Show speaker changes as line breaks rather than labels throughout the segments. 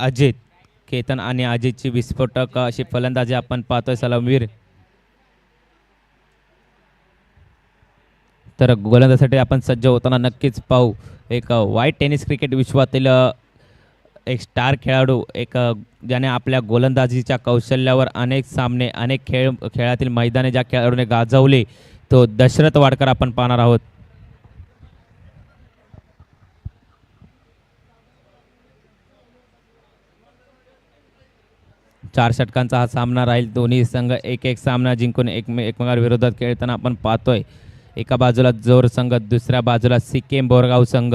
अजित. केतन आणि अजितची विस्फोटक अशी फलंदाजी आपण पाहतोय सलामवीर. तर गोलंदाजीसाठी आपण सज्ज होताना नक्कीच पाहू. एक वाईट टेनिस क्रिकेट विश्वातील एक स्टार खेळाडू, एक ज्याने आपल्या गोलंदाजीच्या कौशल्यावर अनेक सामने, अनेक खेळातील मैदाने ज्या खेळाडूने गाजवले, तो दशरथ वाडकर आपण पाहणार आहोत. चार षटकांचा हा सामना राहील. दोन्ही संघ एक एक सामना जिंकून एकमेकांविरोधात खेळताना आपण पाहतोय. एका बाजूला जोर संघ, दुसऱ्या बाजूला सिक्कीम बोरगाव संघ.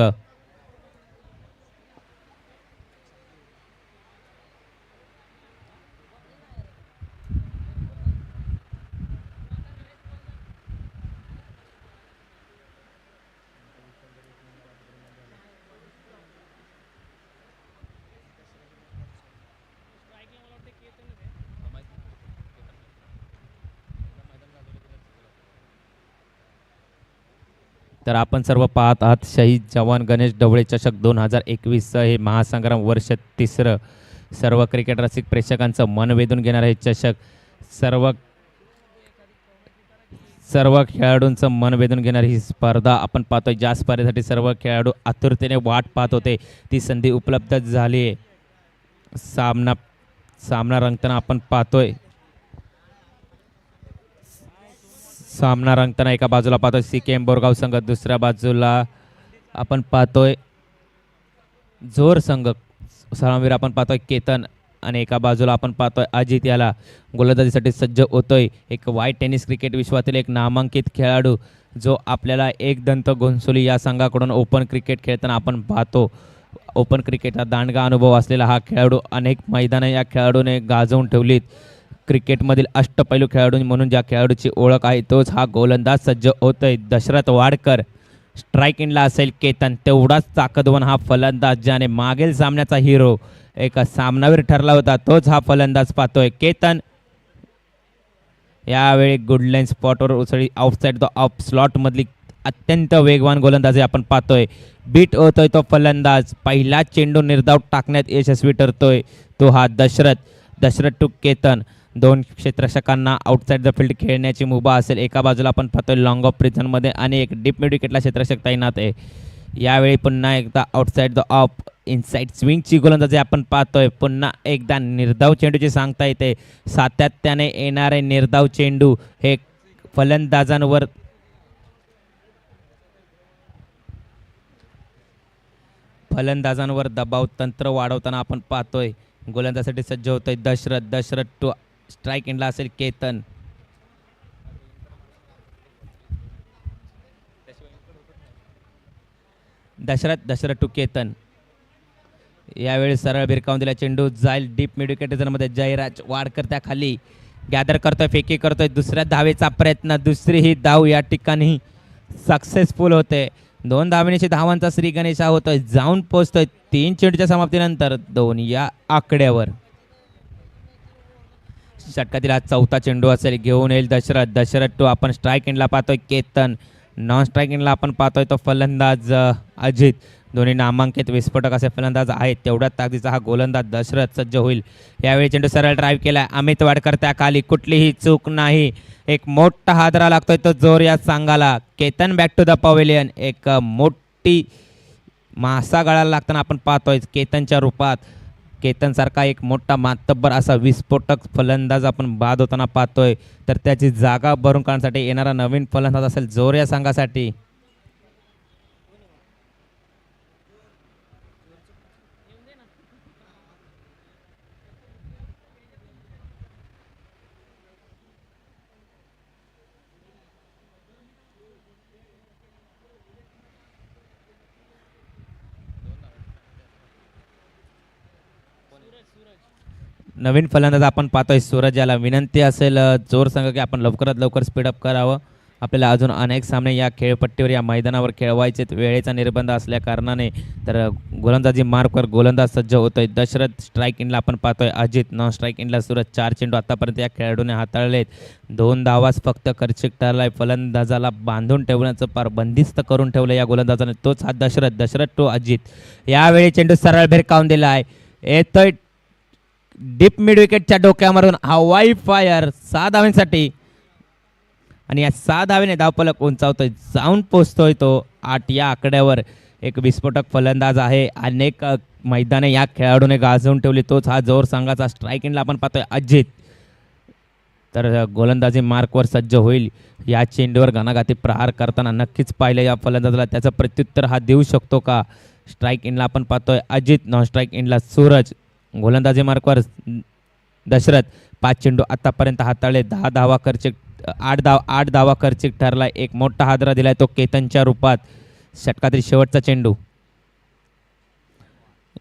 तर आपण सर्व पाहत आहात शहीद जवान गणेश ढवळे चषक 2021 हे महासंग्राम वर्ष तिसरं. सर्व क्रिकेट रसिक प्रेक्षकांचं मन वेधून घेणार हे चषक. सर्व खेळाडूंचं मन वेधून घेणारी ही स्पर्धा आपण पाहतोय. ज्या स्पर्धेसाठी सर्व खेळाडू आतुरतेने वाट पाहत होते, ती संधी उपलब्ध झाली आहे. सामना रंगताना आपण पाहतोय. सामना रंगताना एका बाजूला पाहतोय सिक्कीम बोरगाव संघ, दुसऱ्या बाजूला आपण पाहतोय जोर संघ. सलामवीर आपण पाहतोय केतन, आणि एका बाजूला आपण पाहतोय अजित याला गोलंदाजीसाठी सज्ज होतोय. एक वाईट टेनिस क्रिकेट विश्वातील एक नामांकित खेळाडू, जो आपल्याला एक दंत घोंसोली या संघाकडून ओपन क्रिकेट खेळताना आपण पाहतो. ओपन क्रिकेटचा दांडगा अनुभव असलेला हा खेळाडू, अनेक मैदानं या खेळाडूने गाजवून ठेवलीत. क्रिकेटमधील अष्टपैलू खेळाडू म्हणून ज्या खेळाडूची ओळख आहे, तोच हा गोलंदाज सज्ज होतोय दशरथ वाडकर. स्ट्राईक इनला असेल केतन, तेवढाच ताकदवान हा फलंदाज, ज्याने मागील सामन्याचा हिरो एक सामनावीर ठरला होता, तोच हा फलंदाज पाहतोय केतन. यावेळी गुडलाईन स्पॉटवर उसळी आउटसाइड द ऑफ स्लॉट मधली अत्यंत वेगवान गोलंदाजी आपण पाहतोय. बीट होतोय तो फलंदाज, पहिला चेंडू निर्धाव टाकण्यात यशस्वी ठरतोय तो हा दशरथ टू केतन. दोन क्षेत्ररक्षकांना आउटसाइड द फील्ड खेळण्याची मुभा असेल. एका बाजूला आपण पाहतोय लॉंग ऑफ प्रिझनमध्ये आणि एक डीप मिड विकेटला क्षेत्ररक्षक तैनात आहे. यावेळी पुन्हा एकदा आउटसाइड द ऑफ इनसाइड स्विंगची गोलंदाजी आपण पाहतोय. पुन्हा एकदा निर्धाव चेंडूची सांगता येते. सातत्याने येणारे निर्धाव चेंडू हे फलंदाजांवर दबाव तंत्र वाढवताना आपण पाहतोय. गोलंदाजीसाठी सज्ज होतोय दशरथ टू स्ट्राईक एंडला असेल केतन. दशरथ टू केतन. यावेळी सरळ भिरकावून दिला चेंडू जाईल डीप मिड विकेटमध्ये. जयराज वाडकर त्या खाली गॅदर करतोय, फेकी करतोय. दुसऱ्या धावेचा प्रयत्न, दुसरी ही धाव या ठिकाणी सक्सेसफुल होते. 2 धावेची धावांचा श्री गणेशा होतोय, जाऊन पोहोचतोय 3 चेंडूच्या समाप्तीनंतर 2 या आकड्यावर. षटकातील हा चौथा चेंडू असेल, घेऊन येईल दशरथ टू. आपण स्ट्राईक एंडला पाहतोय केतन, नॉन स्ट्राईक एंडला आपण पाहतोय तो फलंदाज अजित. दोन्ही नामांकित विस्फोटक असे फलंदाज आहेत. तेवढ्याच ताकदीचा हा गोलंदाज दशरथ सज्ज होईल. यावेळी चेंडू सरळ ड्राईव्ह केलाय अमित वाडकर त्या खाली, कुठलीही चूक नाही. एक मोठा हादरा लागतोय तो जोर या संघाला. Ketan back to the pavilion. एक मोठी मासा गळाला लागताना आपण पाहतोय केतनच्या रूपात. केतनसारखा एक मोठा मातब्बर असा विस्फोटक फलंदाज आपण बाद होताना पाहतोय. तर त्याची जागा भरून काढण्यासाठी येणारा नवीन फलंदाज असेल जोर या संघासाठी. नवीन फलंदाज आपण पाहतोय सूरज याला. विनंती असेल जोर संघ की आपण लवकरात लवकर स्पीडअप करावं. आपल्याला अजून अनेक सामने या खेळपट्टीवर या मैदानावर खेळवायचे. वेळेचा निर्बंध असल्या कारणाने तर गोलंदाजी मार्कवर गोलंदाज सज्ज होतोय दशरथ. स्ट्राईक इनला आपण पाहतोय अजित, नॉन स्ट्राईक इनला सूरज. 4 चेंडू आतापर्यंत या खेळाडूने हाताळलेत. 2 धावाच फक्त खर्चिक ठरलाय. फलंदाजाला बांधून ठेवण्याचं पार बंदिस्त करून ठेवलं या गोलंदाजाने, तोच हा दशरथ टू अजित. यावेळी चेंडू सरळ भिरकावून दिला आहे. येतोय डीप मिड विकेटच्या डोक्यावरून हवाई फायर 6 धावांसाठी आणि या 6 धावेने धावफलक उंचावतोय, जाऊन पोचतोय तो 8 या आकड्यावर. एक विस्फोटक फलंदाज आहे, अनेक मैदाने या खेळाडूने गाजवून ठेवली. तोच हा जोर संघाचा. स्ट्राईक एंडला आपण पाहतोय अजित, तर गोलंदाजी मार्कवर सज्ज होईल. या चेंडूवर घणाघाती प्रहार करताना नक्कीच पाहिलं या फलंदाजाला, त्याचं प्रत्युत्तर हा देऊ शकतो का. स्ट्राईक एंडला आपण पाहतोय अजित, नॉन स्ट्राईक एंडला सूरज. गोलंदाजी मार्कवर दशरथ. 5 चेंडू आतापर्यंत हाताळले, 10 धावा खर्चिक, 8 धावा खर्चिक ठरला. एक मोठा हादरा दिलाय तो केतनच्या रूपात. षटकातील शेवटचा चेंडू.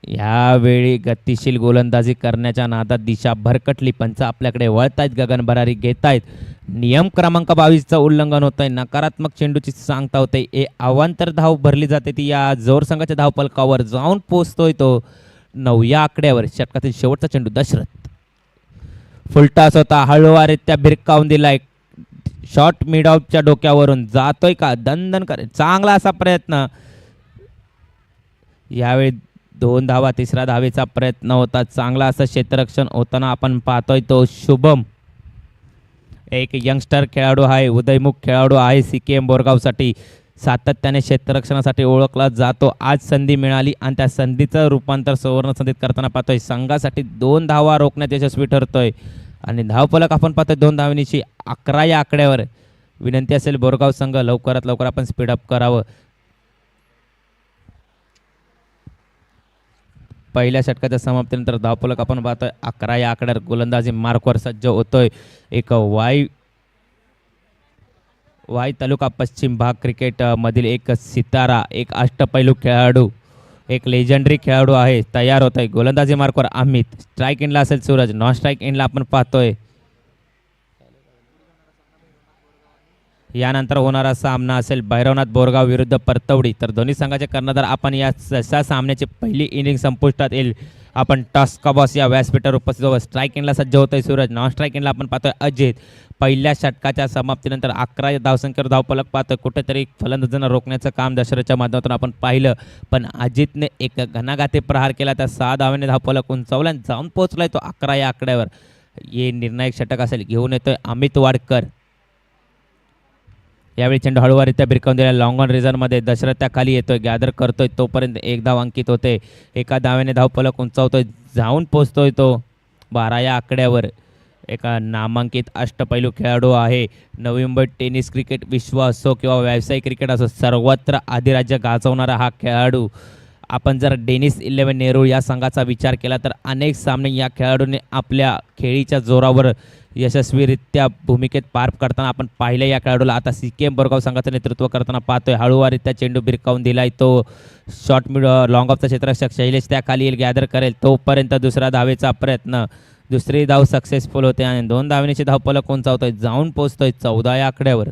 यावेळी गतिशील गोलंदाजी करण्याच्या नादात दिशा भरकटली. पंच आपल्याकडे वळतायत, गगन भरारी घेतायत. नियम क्रमांक 22चं उल्लंघन होत आहे. नकारात्मक चेंडूची सांगता होते. अवांतर धाव भरली जाते ती या जोर संघाच्या धावपलकावर जाऊन पोचतोय तो 9 या आकड्यावर. षटकातील शेवटचा चेंडू दशरथ. फुलटास होता, हळूवारीत्या भिरकावून दिलाय. शॉर्ट मिड ऑफच्या डोक्यावरून जातोय का, दणदण करे, चांगला असा प्रयत्न. यावेळी 2 धावा, तिसऱ्या धावेचा प्रयत्न होता. चांगला असं क्षेत्ररक्षण होताना आपण पाहतोय तो शुभम. एक यंगस्टर खेळाडू आहे, उदयमुख खेळाडू आहे CKM बोरगावसाठी. सातत्याने क्षेत्ररक्षणासाठी ओळखला जातो. आज संधी मिळाली आणि त्या संधीचं रूपांतर सुवर्ण संधीत करताना पाहतोय. संघासाठी 2 धावा रोखण्यात यशस्वी ठरतोय आणि धावफलक आपण पाहतोय 2 धावांची 11 या आकड्यावर. विनंती असेल बोरगाव संघ लवकरात लवकर आपण स्पीडअप करावं. पहिल्या षटकाच्या समाप्तीनंतर धावफलक आपण पाहतोय 11 या आकड्यावर. गोलंदाजी मार्कवर सज्ज होतोय. एक वाई तालुका पश्चिम भाग क्रिकेट मधील एक सितारा, एक अष्टपैलू खेळाडू, एक लेजंडरी खेळाडू आहे, तयार होत आहे. गोलंदाजी मार्कवर अमित. स्ट्राईक एंडला असेल सूरज, नॉन स्ट्राईक एंडला आपण पाहतोय. यानंतर होणारा सामना असेल भैरवनाथ बोरगाव विरुद्ध परतवडी. तर दोन्ही संघाचे कर्णधार आपण या सामन्याची पहिली इनिंग संपुष्टात येईल आपण टॉस का बॉस या व्यासपीठावर उपस्थित आहोत. स्ट्राईक एंडला सज्ज होतोय सूरज, नॉन स्ट्राईक एंडला आपण पाहतोय अजित. पहिल्या षटकाच्या समाप्तीनंतर 11 धावसंख्येवर धावफलक पाहतोय. कुठेतरी फलंदाजांना रोखण्याचं काम दशरथच्या माध्यमातून आपण पाहिलं, पण अजितने एक घणाघाती प्रहार केला. त्या 6 धावांनी धावफलक उंचावला आणि जाऊन पोहोचलाय तो 11 या आकड्यावर. हे निर्णायक षटक असेल, घेऊन येतोय अमित वाडकर. यावेळी चेंडू हळूवारीत्या भिरकावून दिला. लॉंग ऑन रिझनमध्ये दशरथ त्या खाली येतोय, गॅदर करतोय. तोपर्यंत 1 धाव अंकित होते. एका धाव्याने धावफलक उंचावतोय, जाऊन पोचतोय तो 12 या आकड्यावर. एका नामांकित अष्टपैलू खेळाडू आहे. नवी मुंबई टेनिस क्रिकेट विश्व असो किंवा व्यावसायिक क्रिकेट असो, सर्वत्र अधिराज्य गाजवणारा हा खेळाडू. आपण जर डेनिस 11 नेहरू या संघाचा विचार केला तर अनेक सामने या खेळाडूने आपल्या खेळीच्या जोरावर यशस्वीरित्या भूमिकेत पार करताना आपण पाहिले. या खेळाडूला आता CKM बोरगाव संघाचं नेतृत्व करताना पाहतोय. हळूवारीत्या चेंडू भिरकावून दिलाय तो. शॉर्ट मिड लॉंग ऑफचा क्षेत्ररक्षक शैलेश त्या खाली येईल, गॅदर करेल. तोपर्यंत दुसरा धावेचा प्रयत्न, दुसरी धाव सक्सेसफुल होते आणि 2 धावेची धावफलक उंचावतोय, जाऊन पोचतोय 14 या आकड्यावर.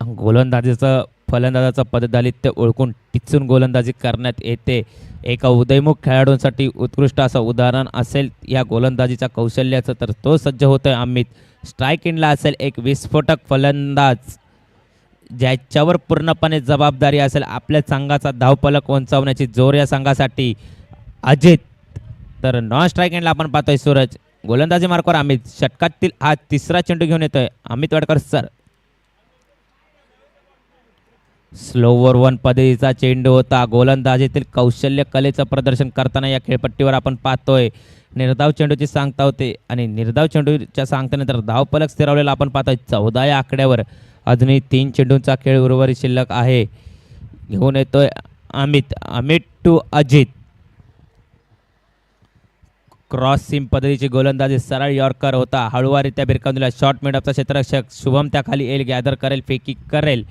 गोलंदाजीचं फलंदाजाचं पददालित्य ओळखून टिचून गोलंदाजी करण्यात येते. एका उदयमुख खेळाडूंसाठी उत्कृष्ट असं उदाहरण असेल या गोलंदाजीच्या कौशल्याचं, तर तो सज्ज होतोय अमित. स्ट्राईक एंडला असेल एक विस्फोटक फलंदाज, ज्याच्यावर पूर्णपणे जबाबदारी असेल आपल्या संघाचा धावफलक उंचावण्याची. जोर या संघासाठी अजित. तर नॉन स्ट्राईक एंडला आपण पाहतोय सूरज. गोलंदाजी मार्कवर अमित. षटकातील हा 3रा चेंडू घेऊन येतोय अमित वाडकर सर. स्लोवर 1 पद्धतीचा चेंडू होता. गोलंदाजीतील कौशल्य कलेचं प्रदर्शन करताना या खेळपट्टीवर आपण पाहतोय. निर्धाव चेंडूची सांगता होते आणि निर्धाव चेंडूच्या सांगतानंतर धावफलक स्थिरावलेला आपण पाहतोय 14 या आकड्यावर. अजूनही 3 चेंडूंचा खेळ उर्वरित शिल्लक आहे. घेऊन येतोय Amit. Amit to Ajit. Cross seam पद्धतीची गोलंदाजी, सरळ यॉर्कर होता. हळूवारीत्या भिरकावून दिला. शॉर्ट मिडअपचा क्षेत्ररक्षक शुभम त्या खाली येईल, गॅदर करेल, फेकी करेल.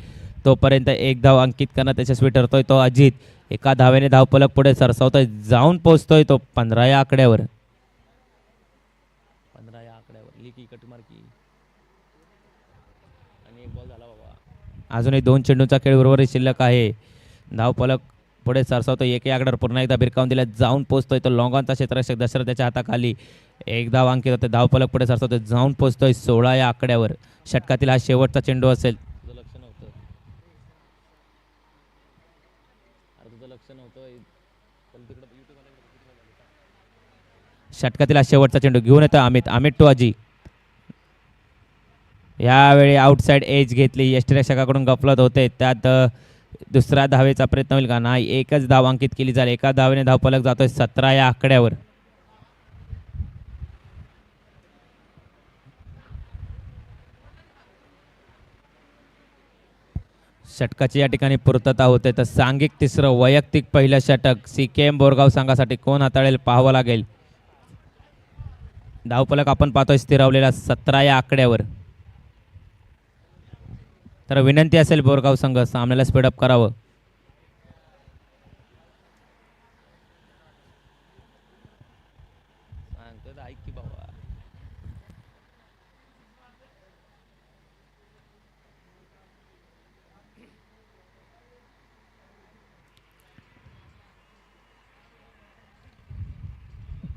तोपर्यंत 1 धाव अंकित करण्यात यशस्वी ठरतोय तो अजित. एका धावेने धावफलक पुढे सरसावतोय, जाऊन पोचतोय तो 15 या आकड्यावर. 15 या आकड्यावर लिकी कटमार्की आणि 1 बॉल झाला बाबा. अजूनही 2 चेंडूंचा खेळ उर्वरित शिल्लक आहे. धावफलक पुढे सरसावतोय 1 या आकड्यावर. पुन्हा एकदा भिरकावून दिला, जाऊन पोचतोय तो लॉंग ऑनचा क्षेत्ररक्षक दशरथ त्याच्या हाताखाली. 1 धाव अंकित होते. धावफलक पुढे सरसावतोय, जाऊन पोचतोय 16 या आकड्यावर. षटकातील हा शेवटचा चेंडू असेल. षटकातील हा शेवटचा चेंडू घेऊन येतो अमित. अमित टू अजी. यावेळी आउटसाइड एज घेतली. यष्टीरक्षकाकडून गफलत होते. त्यात दुसऱ्या धावेचा प्रयत्न होईल का? नाही. एकच धाव अंकित केली जाईल. एका धावेने धावफलक जातोय 17 या आकड्यावर. षटकाची या ठिकाणी पूर्तता होते. तर सांघिक तिसरं वैयक्तिक पहिलं षटक CKM बोरगाव संघासाठी कोण हाताळेल पाहावं लागेल. धावफलक आपण पाहतोय स्थिरावलेला 17 या आकड्यावर. तर विनंती असेल बोरगाव संघ सामन्याला स्पीडअप करावं.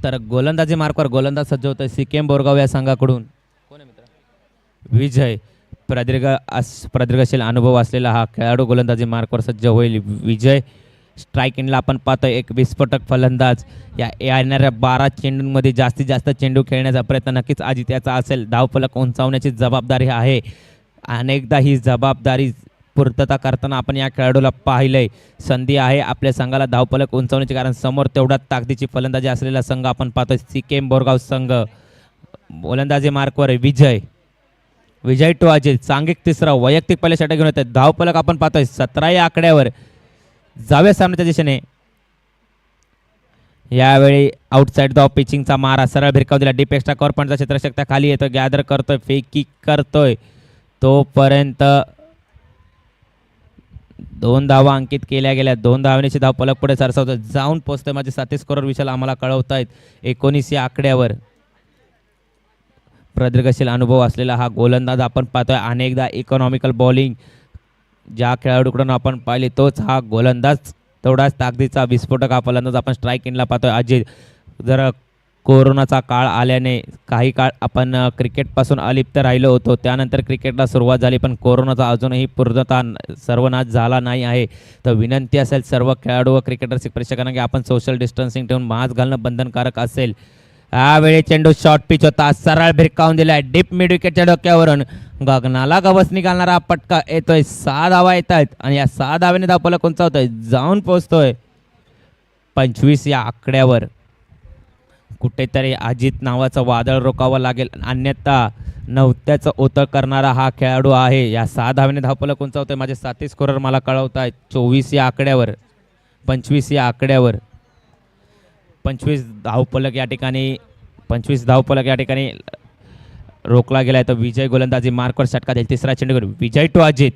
तर गोलंदाजी मार्कवर गोलंदाज सज्ज होतोय CKM बोरगाव या संघाकडून. कोण आहे मित्र? विजय. प्रदीर्घशील अनुभव असलेला हा खेळाडू गोलंदाजी मार्कवर सज्ज होईल. विजय. स्ट्राईक इनला आपण पाहतोय एक विस्फोटक फलंदाज. या येणाऱ्या 12 चेंडूंमध्ये जास्तीत जास्त चेंडू खेळण्याचा प्रयत्न नक्कीच आदित्याचा असेल. धावफलक उंचावण्याची जबाबदारी आहे. अनेकदा ही जबाबदारी पूर्तता करताना आपण या खेळाडूला पाहिलंय. संधी आहे आपल्या संघाला धावफलक उंचावण्याची, कारण समोर तेवढ्याच ताकदीची फलंदाजी असलेला संघ आपण पाहतोय CKM बोरगाव संघ. गोलंदाजी मार्कवर विजय. विजय टू अजित. सांघिक तिसरा वैयक्तिक पहिल्या षटक घेऊन येतात. धावफलक आपण पाहतोय 17 या आकड्यावर. जावे सामन्याच्या दिशेने. यावेळी आउटसाइड धाव पिचिंगचा मारा सरळ भिरकाव दिला. डीप एक्स्ट्रा कव्हर पॉईंटचा क्षेत्ररक्षक त्या खाली येतोय. गॅदर करतोय. फेकी करतोय. तोपर्यंत 2 धावा अंकित केल्या गेल्या. 2 धावण्याची धाव पलक पुढे सरसावतो. जाऊन पोहोचतोय माझे साथी स्कोरर विशाल आम्हाला कळवतायत 19 या आकड्यावर. प्रदीर्घशील अनुभव असलेला हा गोलंदाज आपण पाहतोय. अनेकदा इकॉनॉमिकल बॉलिंग ज्या खेळाडूकडून आपण पाहिले तोच हा गोलंदाज. तेवढाच ताकदीचा विस्फोटक हा फलंदाज आपण स्ट्राईक इनला पाहतोय. अजित. जर कोरोनाचा काळ आल्याने काही काळ आपण क्रिकेटपासून अलिप्त राहिलो होतो. त्यानंतर क्रिकेटला सुरुवात झाली, पण कोरोनाचा अजूनही पूर्णतः सर्वनाश झाला नाही आहे. तर विनंती असेल सर्व खेळाडू व क्रिकेटर्स प्रेक्षकांना की आपण सोशल डिस्टन्सिंग ठेवून मास्क घालणं बंधनकारक असेल. यावेळी चेंडू शॉर्ट पिच होता. सरळ भिरकावून दिलाय डीप मिड विकेटच्या डोक्यावरून. गगनाला गवसणी घालणारा पटका येतोय. 6 धावा येत आहेत आणि या 6 धावेने धावफलक उंचावतोय. जाऊन पोहोचतोय 25 या आकड्यावर. कुठेतरी अजित नावाचं वादळ रोखावं लागेल, अन्यथा नवत्याचं ओतळ करणारा हा खेळाडू आहे. या 6 धावेने धावफलक उंचावतोय. माझे साथी स्कोरर मला कळवतायत 24 या आकड्यावर. 25 या आकड्यावर. 25 धावफलक या ठिकाणी 25 धावफलक या ठिकाणी रोखला गेलाय. तर विजय गोलंदाजी मार्कवर षटका देईल. तिसरा चेंडू विजय टू अजित.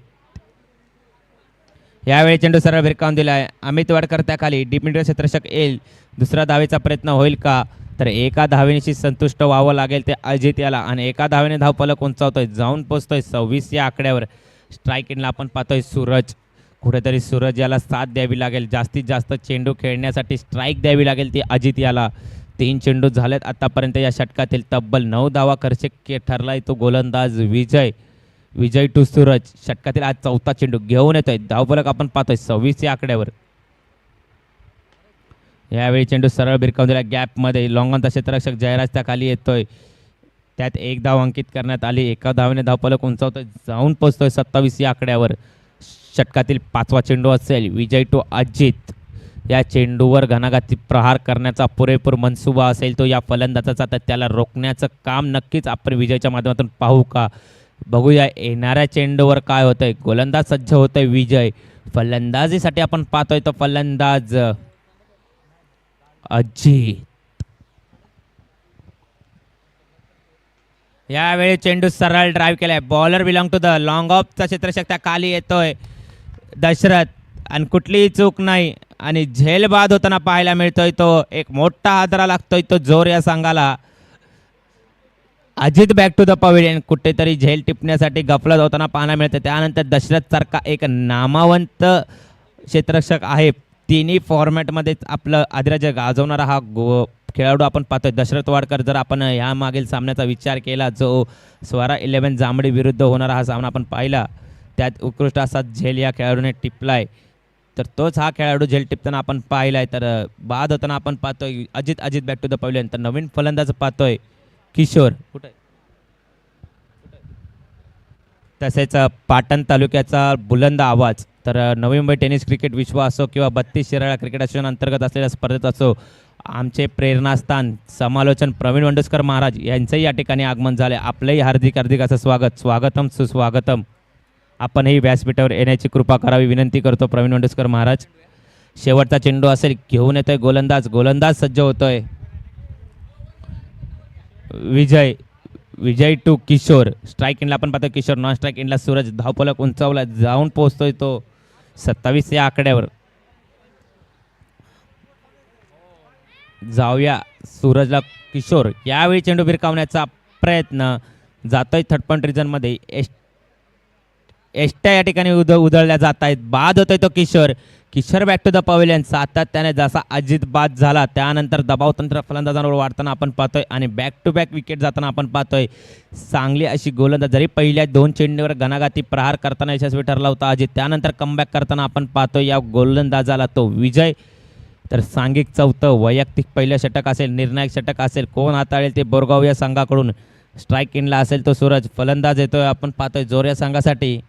यावेळी चेंडू सरळ भिरकावून दिलाय. अमित वाडकर त्या खाली. डीप मिड क्षेत्ररक्षक येईल. दुसरा धावेचा प्रयत्न होईल का? तर एका धावेशी संतुष्ट व्हावं लागेल ते अजित याला आणि एका धावेने धावफलक उंचावतोय. जाऊन पोहोचतोय 26 या आकड्यावर. स्ट्राईक इनला आपण पाहतोय सूरज. कुठेतरी सूरज याला साथ द्यावी लागेल. जास्तीत जास्त चेंडू खेळण्यासाठी स्ट्राईक द्यावी लागेल ती अजित याला. 3 चेंडू झालेत आतापर्यंत या षटकातील. तब्बल 9 धावा खर्च ठरलाय तो गोलंदाज विजय. विजय टू सूरज. षटकातील आज 4था चेंडू घेऊन येतोय. धावफलक आपण पाहतोय 26 या आकड्यावर. यावेळी चेंडू सरळ भिरकावून दिला गॅपमध्ये. लॉंगॉनचा क्षेत्ररक्षक जयराज त्या खाली येतोय. त्यात 1 धाव अंकित करण्यात आली. एका धावेने धावफलक उंचावतोय. जाऊन पोहोचतोय 27 या आकड्यावर. षटकातील 5वा चेंडू असेल. विजय टू अजित. या चेंडूवर घणाघाती प्रहार करण्याचा पुरेपूर मनसुबा असेल तो या फलंदाजाचा. तर त्याला रोखण्याचं काम नक्कीच आपण विजयच्या माध्यमातून पाहू का? बघूया येणाऱ्या चेंडूवर काय होतंय. गोलंदाज सज्ज होतोय विजय. फलंदाजीसाठी आपण पाहतोय तो फलंदाज अजित. यावेळी चेंडू सरळ ड्राईव्ह केलाय. Bowler belong to the long ऑफचा क्षेत्ररक्षक त्या खाली येतोय दशरथ आणि कुठलीही चूक नाही आणि झेल बाद होताना पाहायला मिळतोय तो. एक मोठा हादरा लागतोय तो जोर या संघाला. Ajit back to the pavilion. कुठेतरी झेल टिपण्यासाठी गफलत होताना पाहायला मिळतं. त्यानंतर दशरथ सारखा एक नामवंत क्षेत्ररक्षक आहे. तिन्ही फॉर्मॅटमध्ये आपलं अधिराज्य गाजवणारा हा खेळाडू आपण पाहतोय दशरथ वाडकर. जर आपण या मागील सामन्याचा विचार केला जो स्वरा 11 जांभळी विरुद्ध होणारा हा सामना आपण पाहिला, त्यात उत्कृष्ट असा झेल या खेळाडूने टिपलाय. तर तोच हा खेळाडू झेल टिपताना आपण पाहिलाय. तर बाद होताना आपण पाहतोय Ajit back to the pavilion. तर नवीन फलंदाज पाहतोय किशोर. कुठे तसेच पाटण तालुक्याचा बुलंद आवाज. तर नवी मुंबई टेनिस क्रिकेट विश्व असो किंवा 32 शिराळा क्रिकेट असोसिएशन अंतर्गत असलेल्या स्पर्धेत असो, आमचे प्रेरणास्थान समालोचन प्रवीण वंडुस्कर महाराज यांचंही या ठिकाणी आगमन झाले. आपलंही हार्दिक हार्दिक असं स्वागतम सुस्वागतम. आपणही व्यासपीठावर येण्याची कृपा करावी विनंती करतो. प्रवीण वंडुस्कर महाराज. शेवटचा चेंडू असेल, घेऊन येतोय गोलंदाज सज्ज होतोय. विजय टू किशोर. स्ट्राईक इनला आपण पाहतो किशोर. नॉन स्ट्राईक इनला सूरज. धावफलक उंचावला, जाऊन पोहोचतोय तो 27 या आकड्यावर. जाऊया सूरजला किशोर. यावेळी चेंडू भिरकावण्याचा प्रयत्न जातोय थर्ड पॉईंट रिजन मध्ये. एष्ट्या या ठिकाणी उधळल्या जात आहेत. बाद होतोय तो Kishor back to the pavilion. सातत्याने जसा अजित बाद झाला त्यानंतर दबाव तंत्र फलंदाजांवर वाढताना आपण पाहतोय आणि बॅक टू बॅक विकेट जाताना आपण पाहतोय. चांगली अशी गोलंदाज. जरी पहिल्या 2 चेंडूवर घणाघाती प्रहार करताना यशस्वी ठरला होता अजित, त्यानंतर कमबॅक करताना आपण पाहतोय या गोलंदाजाला तो विजय. तर सांघिक चौथं वैयक्तिक पहिलं षटक असेल, निर्णायक षटक असेल, कोण हाताळेल ते बोरगाव या संघाकडून. स्ट्राईक इनला असेल तो सूरज. फलंदाज येतोय आपण पाहतोय जोर या संघासाठी.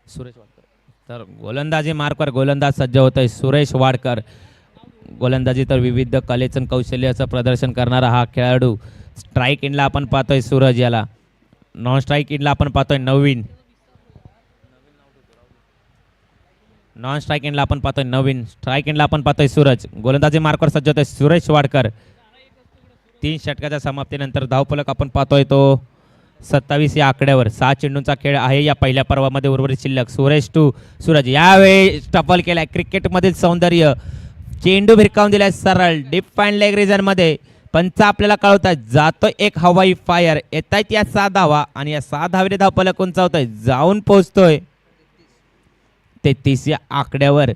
सुरेश वाडकर. तर गोलंदाजी मार्कवर गोलंदाज सज्ज होत आहे सुरेश वाडकर. गोलंदाजी तर विविध कलेचं कौशल्याचं प्रदर्शन करणारा हा खेळाडू. स्ट्राईक इनला आपण पाहतोय सूरज याला. नॉन स्ट्राईक इनला आपण पाहतोय नवीन. स्ट्राईक इनला आपण पाहतोय सूरज. गोलंदाजी मार्कवर सज्ज होतोय सुरेश वाडकर. 3 षटकाच्या समाप्तीनंतर धावफलक आपण पाहतोय तो 27 या आकड्यावर. 6 चेंडूंचा खेळ आहे या पहिल्या पर्वामध्ये उर्वरित शिल्लक. सुरेश टू सूरज. यावेळी स्टफल केलाय. क्रिकेटमधील सौंदर्य. चेंडू भिरकावून दिलाय सरळ डीप फाईन लेग रिजन मध्ये. पंच आपल्याला कळवतात जातोय एक हवाई फायर. येत आहेत या 6 धावा आणि या 6 धावेने धावफलक उंचावतोय, जाऊन पोहोचतोय 33 या आकड्यावर.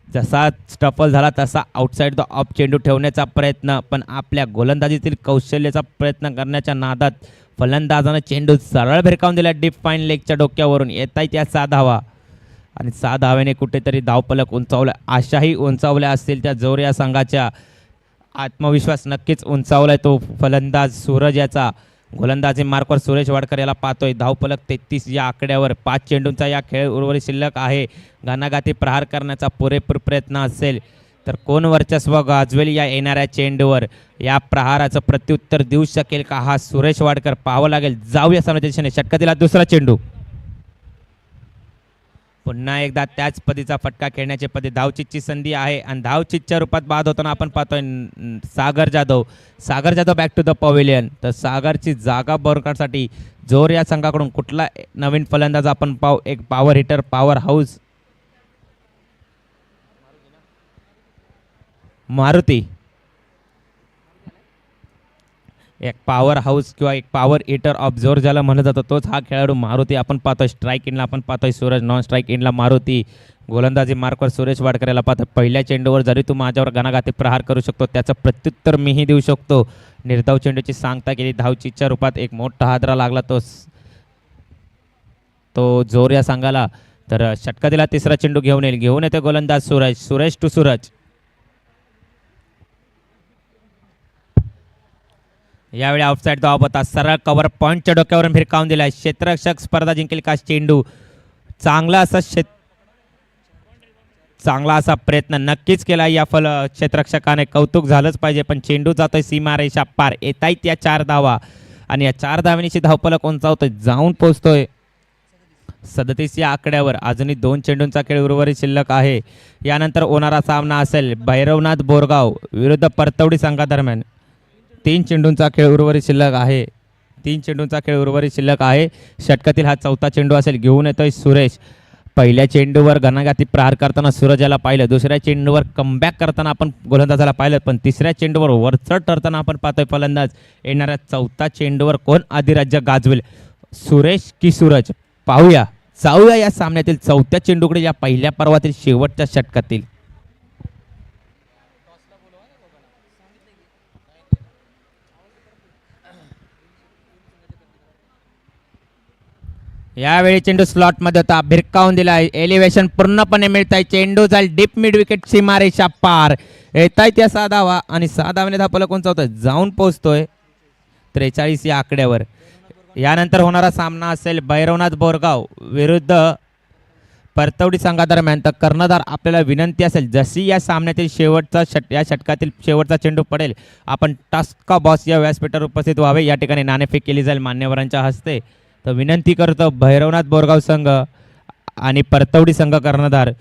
जसा स्टफल झाला तसा आउटसाइड द ऑफ चेंडू ठेवण्याचा प्रयत्न, पण आपल्या गोलंदाजीतील कौशल्याचा प्रयत्न करण्याच्या नादात फलंदाजानं चेंडू सरळ भिरकावून दिला डीप फाईन लेगच्या डोक्यावरून. येत आहेत या 6 धावा आणि 6 धावेने कुठेतरी धावफलक उंचावला. आशाही उंचावल्या असतील त्या जोर या संघाच्या. आत्मविश्वास नक्कीच उंचावलाय तो फलंदाज सूरज याचा. गोलंदाजी मार्कवर सुरेश वाडकर याला पाहतोय. धावफलक 33 या आकड्यावर. 5 चेंडूंचा या खेळ उर्वरित शिल्लक आहे. घणाघाती प्रहार करण्याचा पुरेपूर प्रयत्न असेल तर कोण वर्चस्व गाजवेल या येणाऱ्या चेंडूवर. या प्रहाराचं प्रत्युत्तर देऊ शकेल का हा सुरेश वाडकर, पाहावं लागेल. जाऊया सामन्याच्या दिशेने. षटकातील दुसरा चेंडू. पुन्हा एकदा त्याच पदीचा फटका खेळण्याची पदी. धावचीतची संधी आहे आणि धावचीतच्या रूपात बाद होताना आपण पाहतोय Sagar Jadhav back to the pavilion. तर सागरची जागा बोरकारसाठी जोर या संघाकडून कुठला नवीन फलंदाज आपण पाहू. एक power hitter, power house. Maruti. एक पॉवर हाऊस किंवा एक पॉवर हिटर ऑफ जोर ज्याला म्हणलं जातं तोच हा खेळाडू मारुती आपण पाहतोय. स्ट्राईक इनला आपण पाहतोय सूरज. नॉन स्ट्राईक इनला मारुती. गोलंदाजी मार्कवर सुरेश वाडकर याला पाहतोय. पहिल्या चेंडूवर जरी तू माझ्यावर घणाघाती प्रहार करू शकतो, त्याचं प्रत्युत्तर मीही देऊ शकतो. निर्धाव चेंडूची सांगता केली. धावचीच्या रूपात एक मोठा हादरा लागला तो जोर या संघाला. तर षटकातील तिसरा चेंडू घेऊन येते गोलंदाज सुरेश टू सूरज. यावेळी आउटसाइड धाव होता. सरळ कव्हर पॉईंटच्या डोक्यावरून भिरकावून दिलाय. क्षेत्ररक्षक स्पर्धा जिंकेल का चेंडू. चांगला असा प्रयत्न नक्कीच केला या क्षेत्ररक्षकाने. कौतुक झालंच पाहिजे, पण चेंडू जातोय सीमारेषा पार. येत आहेत या 4 धावा आणि या 4 धावेनीची धावफलक उंचावतोय, जाऊन पोहोचतोय 37 या आकड्यावर. अजूनही 2 चेंडूंचा खेळ उर्वरित शिल्लक आहे. यानंतर होणारा सामना असेल भैरवनाथ बोरगाव विरुद्ध परतवडी संघादरम्यान. 3 चेंडूंचा खेळ उर्वरित शिल्लक आहे. षटकातील हा 4था चेंडू असेल. घेऊन येतोय सुरेश. पहिल्या चेंडूवर घणाघाती प्रहार करताना सूरज याला पाहिलं. दुसऱ्या चेंडूवर कमबॅक करताना आपण गोलंदाजाला पाहिलं, पण तिसऱ्या चेंडूवर वरचढ ठरताना आपण पाहतोय फलंदाज. येणाऱ्या 4थ्या चेंडूवर कोण अधिराज्य गाजवेल, सुरेश की सूरज. पाहूया. जाऊया या सामन्यातील 4थ्या चेंडूकडे या पहिल्या पर्वातील शेवटच्या षटकातील. यावेळी चेंडू स्लॉट मध्ये होता, भिरकावून दिला, एलिव्हेशन पूर्णपणे मिळत आहे, चेंडू जाईल डीप मिड विकेट सीमारेषा पार, येत आहे त्या साधावा आणि साधावाने धापलक उंचावतोय, जाऊन पोहोचतोय 43 या आकड्यावर. यानंतर होणारा सामना असेल भैरवनाथ बोरगाव विरुद्ध परतवडी संघादरम्यान. तर कर्णधार आपल्याला विनंती असेल, जशी या सामन्यातील या षटकातील शेवटचा चेंडू पडेल आपण टास्का बॉस या व्यासपीठावर उपस्थित व्हावे. या ठिकाणी नाणेफेक केली जाईल मान्यवरांच्या हस्ते. तर विनंती करतो भैरवनाथ बोरगाव संघ आणि परतवडी संघ कर्णधार,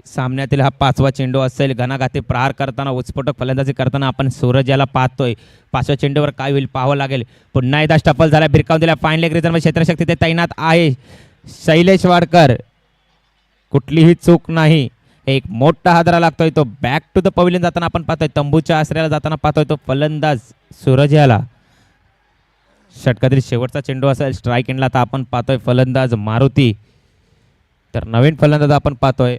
सामन्यातील हा 5वा चेंडू असेल. घणाघाती प्रहार करताना, उत्स्फोटक फलंदाजी करताना आपण सूरज याला पाहतोय. 5व्या चेंडूवर काय होईल पाहावं लागेल. पुन्हा एकदा स्टफल झाला, भिरकावून दिला, फाईन लेग रिझनमध्ये क्षेत्रशक्ती ते तैनात आहे शैलेश वाडकर, कुठलीही चूक नाही. एक मोठा हादरा लागतोय, तो बॅक टू द पवेलियन जाताना आपण पाहतोय, तंबूच्या आश्रयाला जाताना पाहतोय तो फलंदाज सूरज याला. षटकातील शेवटचा चेंडू असेल स्ट्राईक एंडला. आता आपण पाहतोय फलंदाज मारुती, तर नवीन फलंदाज आपण पाहतोय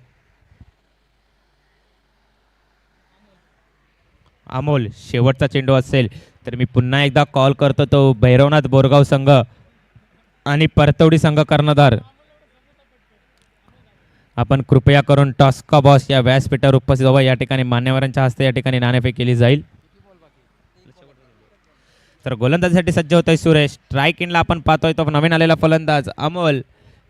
अमोल. शेवटचा चेंडू असेल तर मी पुन्हा एकदा कॉल करतो, तो भैरवनाथ बोरगाव संघ आणि परतवडी संघ कर्णधार, आपण कृपया करून टॉस्का बॉस या व्यासपीठावर उपस्थित व्हावा. या ठिकाणी मान्यवरांच्या हस्ते या ठिकाणी नाणेफेक केली जाईल. तर गोलंदाजीसाठी सज्ज होतोय सुरेश. स्ट्राईक इनला आपण पाहतोय तो नवीन आलेला फलंदाज अमोल.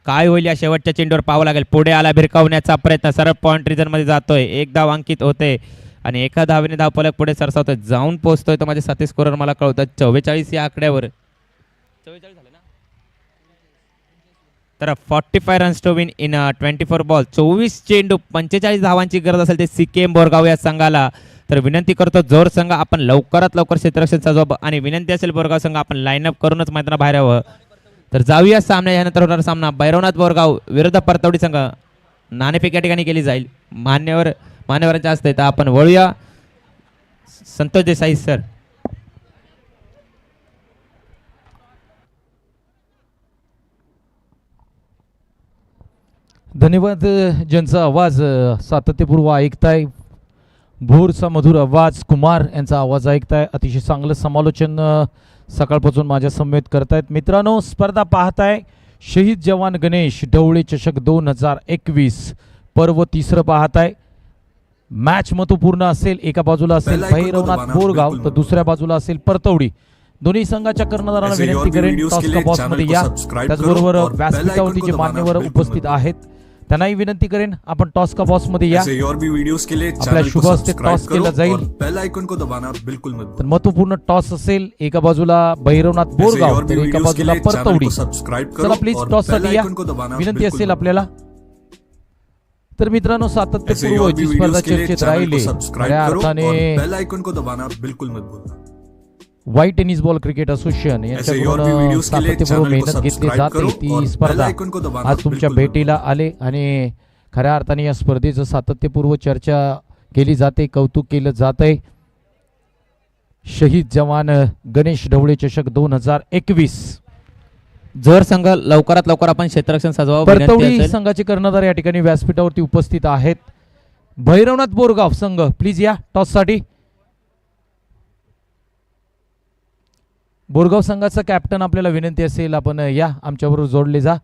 काय होईल या शेवटच्या चेंडूवर पाहावं लागेल. पुढे आला, भिरकावण्याचा प्रयत्न, सरळ पॉईंट रिजनमध्ये जातोय, एक धाव अंकित होते आणि एका धावेने धावफलक पुढे सरसावतोय, जाऊन पोहोचतोय तो माझे साथी स्कोरर मला कळवतात 44 या आकड्यावर. 44 झाले ना. तर 45 runs to win in 24 ball. 24 चेंडू 45 धावांची गरज असेल ते सीकेएम बोरगाव या संघाला. तर विनंती करतो जोर संघ आपण लवकरात लवकर क्षेत्ररक्षण सजवा आणि विनंती असेल बोरगाव संघ आपण लाईनअप करूनच मैदाना बाहेर यावं. तर जाऊया सामना. यानंतर होणारा सामना भैरवनाथ बोरगाव विरुद्ध परतवडी संघ. नाणेफेक या ठिकाणी केली जाईल मान्यवरांच्या हस्ते. तर आपण वळूया संतोष देसाई सर.
धन्यवाद. ज्यांचा आवाज सातत्यपूर्व ऐकताय, भोरचा मधुर आवाज, कुमार यांचा आवाज ऐकताय, अतिशय चांगलं समालोचन सकाळपासून माझ्या समवेत करतायत. मित्रांनो, स्पर्धा पाहताय शहीद जवान गणेश ढवळे चषक 2021 पर्व तिसरं पाहताय. मॅच महत्वपूर्ण असेल. एका बाजूला असेल भैरवनाथ बोरगाव तर दुसऱ्या बाजूला असेल परतवडी. दोन्ही संघाच्या कर्णधारांना विनंती करेन टॉस्का बॉस मध्ये या. त्याचबरोबर व्यासपीठावरती जे मान्यवर उपस्थित आहेत त्यांनाही विनंती करेन आपण टॉस्का बॉस मध्ये या. आपल्या शुभ हस्ते टॉस केला जाईल. तर महत्वपूर्ण टॉस असेल. एका बाजूला भैरवनाथ बोरगाव तर एका बाजूला परतवडी. चला प्लीज टॉस साठी या, विनंती असेल आपल्याला. तर मित्रांनो, सातत्यपूर्व जी स्पर्धा चर्चेत राहिली खऱ्या अर्थाने white tennis ball cricket association यांच्याकडून सातत्यपूर्व मेहनत घेतली जाते. ती स्पर्धा आज तुमच्या भेटीला आले आणि खऱ्या अर्थाने या स्पर्धेचं सातत्यपूर्व चर्चा केली जाते, कौतुक केलं जात आहे. शहीद जवान गणेश ढवळे चषक 2021.
जर संघ लवकरात लवकर आपण क्षेत्ररक्षण सजवावं.
परतवडी संघाचे कर्णधार या ठिकाणी व्यासपीठावरती उपस्थित आहेत. भैरवनाथ बोरगाव संघ प्लीज या टॉस साठी. बोरगाव संघाचा कॅप्टन आपल्याला विनंती असेल आपण या, आमच्याबरोबर जोडले जा.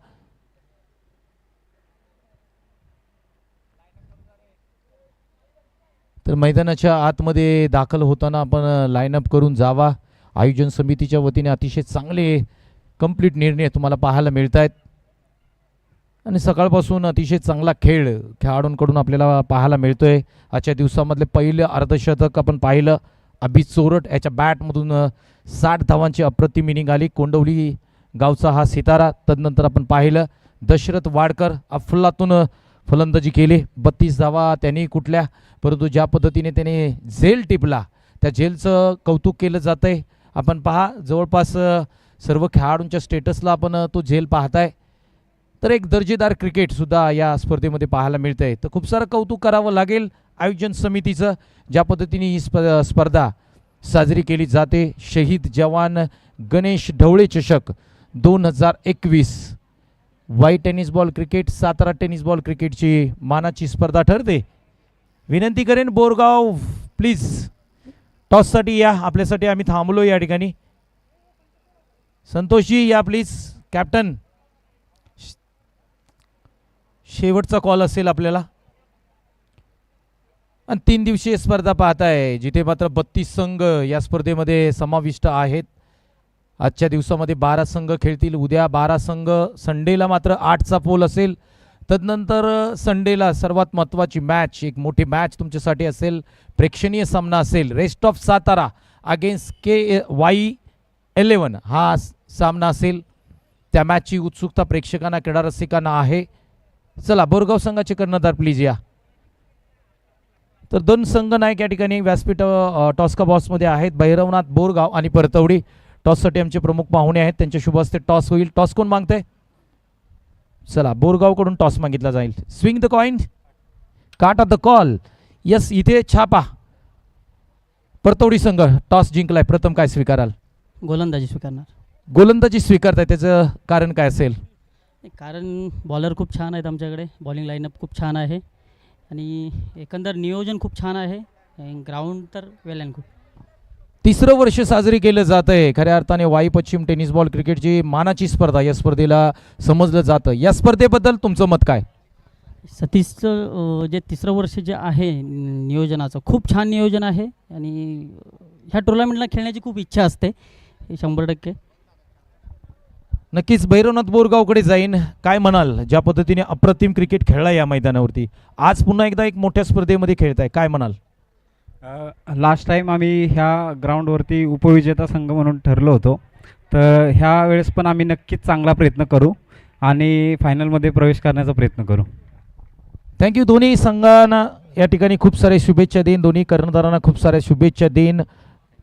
तर मैदानाच्या आतमध्ये दाखल होताना आपण लाईनअप करून जावा. आयोजन समितीच्या वतीने अतिशय चांगले कंप्लीट निर्णय तुम्हाला पाहायला मिळत आहेत आणि सकाळपासून अतिशय चांगला खेळ खेळाडूंकडून आपल्याला पाहायला मिळतोय. आजच्या दिवसामधले पहिलं अर्धशतक आपण पाहिलं. अभि चोरट याच्या बॅटमधून 60 धावांची अप्रतिम इनिंग आली. कोंडवली गावचा हा सितारा. तदनंतर आपण पाहिलं दशरथ वाडकर अफलातून फलंदाजी केली. 32 धावा त्यांनी कुठल्या, परंतु ज्या पद्धतीने त्याने झेल टिपला त्या झेलचं कौतुक केलं जात आहे. आपण पहा जवळपास सर्व खेळाडूंच्या स्टेटसला आपण तो झेल पाहताय. तर एक दर्जेदार क्रिकेटसुद्धा या स्पर्धेमध्ये पाहायला मिळतं आहे. तर खूप सारं कौतुक करावं लागेल आयोजन समितीचं, ज्या पद्धतीने ही स्पर्धा साजरी केली जाते. शहीद जवान गणेश ढवळे चषक 2021 white tennis ball cricket Satara tennis ball क्रिकेटची मानाची स्पर्धा ठरते. विनंती करेन बोरगाव प्लीज टॉससाठी या. आपल्यासाठी आम्ही थांबलो या ठिकाणी. संतोषजी या प्लीज. कॅप्टन शेवटचा कॉल असेल आपल्याला. आणि 3 दिवसीय स्पर्धा पाहताय जिथे मात्र 32 संघ या स्पर्धेमध्ये समाविष्ट आहेत. आजच्या दिवसामध्ये 12 संघ खेळतील. उद्या 12 संघ. संडेला मात्र 8चा पोल असेल. तदनंतर संडेला सर्वात महत्त्वाची मॅच, एक मोठी मॅच तुमच्यासाठी असेल. प्रेक्षणीय सामना असेल. Rest of Satara against KY11 हा सामना असेल. त्या मॅचची उत्सुकता प्रेक्षकांना, क्रीडा रसिकांना आहे. चला बोरगाव संघाचे कर्णधार प्लीज या. तर 2 संघ नायक या ठिकाणी व्यासपीठ टॉसका बॉक्समध्ये आहेत. भैरवनाथ बोरगाव आणि परतवडी. टॉससाठी आमचे प्रमुख पाहुणे आहेत. त्यांच्या शुभ हस्ते टॉस होईल. टॉस कोण मागतंय? चला बोरगावकडून टॉस मागितला जाईल. स्विंग द कॉइन, काट ऑफ द कॉल. यस, इथे छापा. परतवडी संघ टॉस जिंकलाय. प्रथम काय स्वीकाराल?
गोलंदाजी स्वीकारणार.
गोलंदाजी स्वीकारताय, त्याचं कारण काय असेल?
कारण बॉलर खूप छान आहेत आमच्याकडे. बॉलिंग लाईनअप खूप छान आहे आणि एकंदर नियोजन खूप छान आहे. ग्राउंड तर वेल अँड गुड.
3रं वर्ष साजरी केलं जात आहे. खऱ्या अर्थाने वाई पश्चिम टेनिस बॉल क्रिकेटची मानाची स्पर्धा या स्पर्धेला समजलं जातं. या स्पर्धेबद्दल तुमचं मत काय?
सतीशचं जे 3रं वर्ष जे आहे नियोजनाचं खूप छान नियोजन आहे आणि ह्या टुर्नामेंटला खेळण्याची खूप इच्छा असते. हे 100%.
नक्कीच भैरवनाथ बोरगावकडे जाईन. काय म्हणाल, ज्या पद्धतीने अप्रतिम क्रिकेट खेळला या मैदानावरती, आज पुन्हा एकदा एक मोठ्या स्पर्धेमध्ये खेळताय, काय म्हणाल?
लास्ट टाईम आम्ही ह्या ग्राउंडवरती उपविजेता संघ म्हणून ठरलो होतो. तर ह्या वेळेस पण आम्ही नक्कीच चांगला प्रयत्न करू आणि फायनलमध्ये प्रवेश करण्याचा प्रयत्न करू.
थँक्यू. दोन्ही संघांना या ठिकाणी खूप साऱ्या शुभेच्छा देईन. दोन्ही कर्णधारांना खूप साऱ्या शुभेच्छा देईन.